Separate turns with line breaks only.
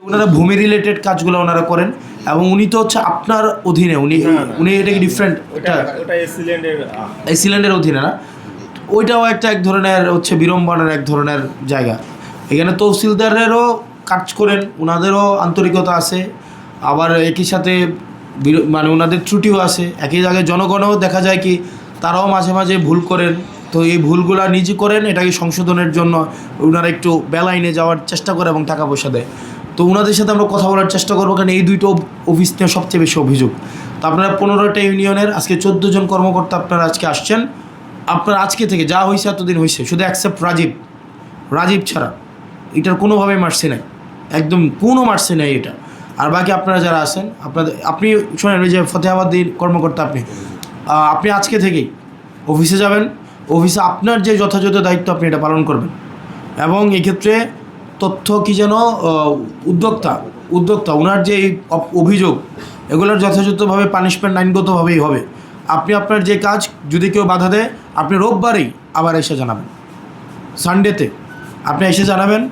ওনারা ভূমি রিলেটেড কাজগুলো ওনারা করেন এবং উনি তো হচ্ছে আপনার অধীনে, উনি এটা কি ডিফারেন্ট?
ওটা
এসিল্যান্ডের অধীনে না, ওইটাও এক ধরনের হচ্ছে বিড়ম্বনার এক ধরনের জায়গা। এখানে তহসিলদারেরও কাজ করেন, ওনাদেরও আন্তরিকতা আছে, আবার একই সাথে মানে ওনাদের ত্রুটিও আছে। একই জায়গায় জনগণও দেখা যায় কি তারাও মাঝে মাঝে ভুল করেন, তো এই ভুলগুলা নিজে করেন, এটাকে সংশোধনের জন্য ওনারা একটু বেলাইনে যাওয়ার চেষ্টা করে এবং টাকা পয়সা দেয়। তো ওনাদের সাথে আমরা কথা বলার চেষ্টা করবো, কারণ এই দুইটো অফিস নিয়ে সবচেয়ে বেশি অভিযোগ। তো আপনারা 15টা ইউনিয়নের আজকে 14 জন কর্মকর্তা আপনারা আজকে আসছেন। আপনার আজকে থেকে যা হয়েছে এতদিন হয়েছে, শুধু অ্যাকসেপ্ট রাজীব ছাড়া এটার কোনোভাবেই মার্সি নাই, একদম কোনো মার্সি নাই এটা। আর বাকি আপনারা যারা আছেন আপনি শোনেন, ওই যে ফতেহাবাদীর কর্মকর্তা আপনি আজকে থেকেই অফিসে যাবেন, অফিসে আপনার যে যথাযথ দায়িত্ব আপনি এটা পালন করবেন। এবং এক্ষেত্রে তথ্য কি যেন উদ্যোক্তা ওনার যে অভিযোগ, এগুলোর যথাযথভাবে পানিশমেন্ট আইনগতভাবেই হবে। আপনি আপনার যে কাজ যদি কেউ বাধা দেয়, আপনি রোববারেই আবার এসে জানাবেন, সানডেতে আপনি এসে জানাবেন।